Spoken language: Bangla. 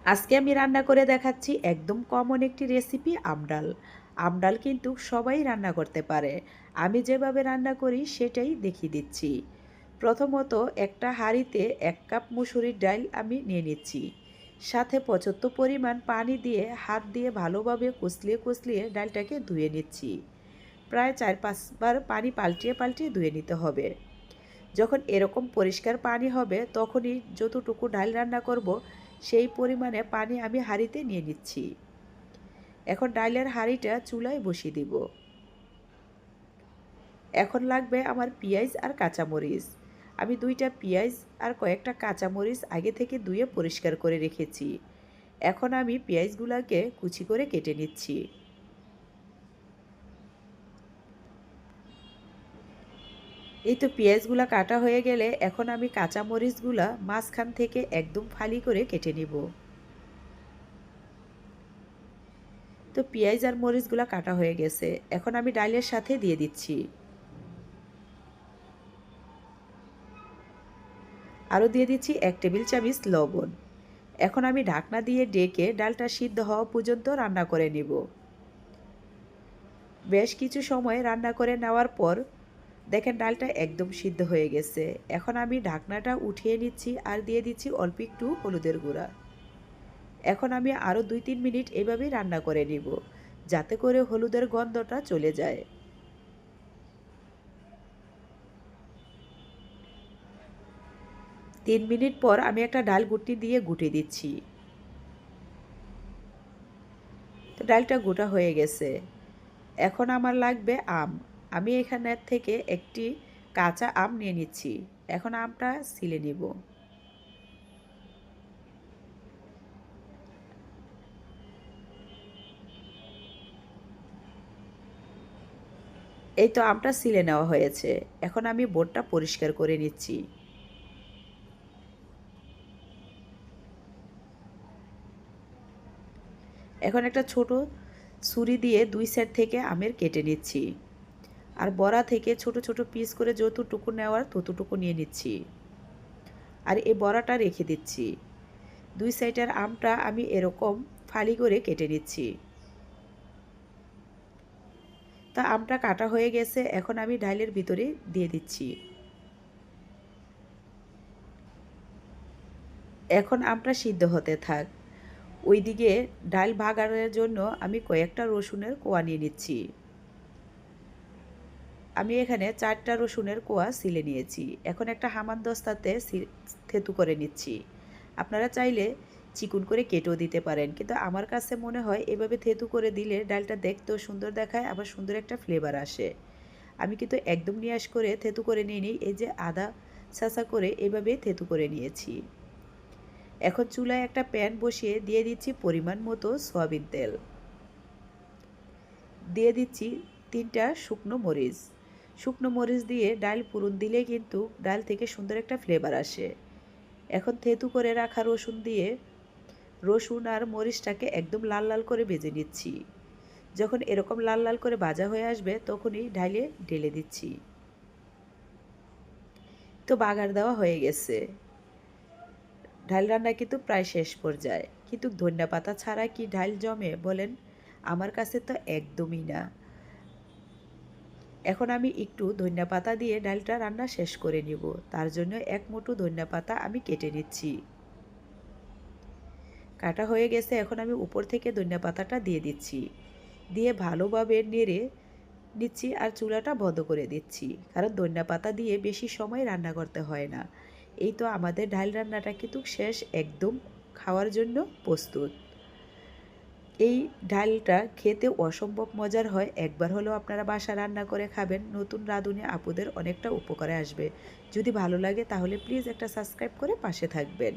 আজকে আমি রান্না করে দেখাচ্ছি একদম কমন একটি রেসিপি আমডাল। আমডাল কিন্তু সবাই রান্না করতে পারে। আমি যেভাবে রান্না করি সেটাই দেখিয়ে দিচ্ছি। প্রথমত একটা হাঁড়িতে 1 কাপ মুসুরির ডাল আমি নিয়ে নিচ্ছি। সাথে পর্যাপ্ত পরিমাণ পানি দিয়ে হাত দিয়ে ভালোভাবে কষলিয়ে কষলিয়ে ডালটাকে ধুয়ে নিচ্ছি। প্রায় 4-5 বার পানি পাল্টিয়ে পাল্টিয়ে ধুয়ে নিতে হবে। যখন এরকম পরিষ্কার পানি হবে তখনই যতটুকু ডাল রান্না করব সেই পরিমাণে পানি আমি হাঁড়িতে নিয়ে নিচ্ছি। এখন ডালের হাঁড়িটা চুলায় বসিয়ে দিব। এখন লাগবে আমার পেঁয়াজ আর কাঁচামরিচ। আমি 2টা পেঁয়াজ আর কয়েকটা কাঁচামরিচ আগে থেকে ধুয়ে পরিষ্কার করে রেখেছি। এখন আমি পেঁয়াজগুলোকে কুচি করে কেটে নিচ্ছি। এই তো পেঁয়াজগুলো কাটা হয়ে গেলে এখন আমি কাঁচামরিচগুলো মাঝখান থেকে একদম ফালি করে কেটে নিব। তো পেঁয়াজ আর মরিচগুলো কাটা হয়ে গেছে। এখন আমি ডালের সাথে দিয়ে দিচ্ছি। আরও দিয়ে দিচ্ছি 1 টেবিল চামচ লবণ। এখন আমি ঢাকনা দিয়ে ডেকে ডালটা সিদ্ধ হওয়া পর্যন্ত রান্না করে নিব। বেশ কিছু সময় রান্না করে নেওয়ার পর দেখেন ডালটা একদম সিদ্ধ হয়ে গেছে। এখন আমি ঢাকনাটা উঠিয়ে নিচ্ছি আর দিয়ে দিচ্ছি অল্প একটু হলুদের গুঁড়া। এখন আমি আরও 2-3 মিনিট এভাবেই রান্না করে নিব, যাতে করে হলুদের গন্ধটা চলে যায়। 3 মিনিট পর আমি একটা ডাল ঘুটনি দিয়ে ঘুটে দিচ্ছি। তো ডালটা গোটা হয়ে গেছে। এখন আমার লাগবে আম। আমি এখানের থেকে একটি কাঁচা আম নিয়ে নিচ্ছি। এখন আমটা ছিলে নিব। এই তো আমটা ছিলে নেওয়া হয়েছে। এখন আমি বোটটা পরিষ্কার করে নিচ্ছি। এখন একটা ছোট ছুরি দিয়ে 2 সাইড থেকে আমের কেটে নিচ্ছি। আর বড়া থেকে ছোট ছোট পিস করে যতটুকু নেওয়ার ততটুকু নিয়ে নিচ্ছি। আর এই বড়াটা রেখে দিচ্ছি। 2 সাইডের আমটা আমি এরকম ফালি করে কেটে নিচ্ছি। তা আমটা কাটা হয়ে গেছে। এখন আমি ডালের ভিতরে দিয়ে দিচ্ছি। এখন আমটা সিদ্ধ হতে থাক। ওইদিকে ডাল ভাগানোর জন্য আমি কয়েকটা রসুনের কোয়া নিয়ে নিচ্ছি। আমি এখানে 4টা রসুনের কোয়া ছিলে নিয়েছি। এখন একটা হামানদস্তাতে থেতু করে নিচ্ছি। আপনারা চাইলে চিকন করে কেটেও দিতে পারেন, কিন্তু আমার কাছে মনে হয় এভাবে থেতু করে দিলে ডালটা দেখতেও সুন্দর দেখায়, আবার সুন্দর একটা ফ্লেভার আসে। আমি কিন্তু একদম নিয়াশ করে থেতু করে নিয়ে নিই। এই যে আদা ছাঁচা করে এভাবে থেতু করে নিয়েছি। এখন চুলায় একটা প্যান বসিয়ে দিয়ে দিচ্ছি পরিমাণ মতো সয়াবিন তেল। দিয়ে দিচ্ছি 3টা শুকনো মরিচ। শুকনো মরিচ দিয়ে ডাল পুরন দিলে কিন্তু ডাল থেকে সুন্দর একটা ফ্লেভার আসে। এখন থেতু করে রাখা রসুন দিয়ে রসুন আর মরিচটাকে একদম লাল লাল করে ভেজে নিচ্ছি। যখন এরকম লাল লাল করে ভাজা হয়ে আসবে তখনই ডালে ঢেলে দিচ্ছি। তো বাগার দেওয়া হয়ে গেছে। ডাল রান্না কিন্তু প্রায় শেষ পর্যায়ে, কিন্তু ধনিয়া পাতা ছাড়া কি ডাল জমে বলেন? আমার কাছে তো একদমই না। এখন আমি একটু ধনিয়া পাতা দিয়ে ডালটা রান্না শেষ করে নিব। তার জন্য 1 মুঠো ধনিয়া পাতা আমি কেটে নিচ্ছি। কাটা হয়ে গেছে। এখন আমি উপর থেকে ধনিয়া পাতাটা দিয়ে দিচ্ছি। দিয়ে ভালোভাবে নেড়ে নিচ্ছি আর চুলাটা বন্ধ করে দিচ্ছি, কারণ ধনিয়া পাতা দিয়ে বেশি সময় রান্না করতে হয় না। এই তো আমাদের ডাল রান্নাটা কিন্তু শেষ, একদম খাওয়ার জন্য প্রস্তুত। এই ডালটা খেতে অসম্ভব মজার হয়। একবার হলেও আপনারা বাসায় রান্না করে খাবেন, নতুন রাঁধুনি আপুদের অনেকটা উপকারে আসবে। যদি ভালো লাগে তাহলে প্লিজ একটা সাবস্ক্রাইব করে পাশে থাকবেন।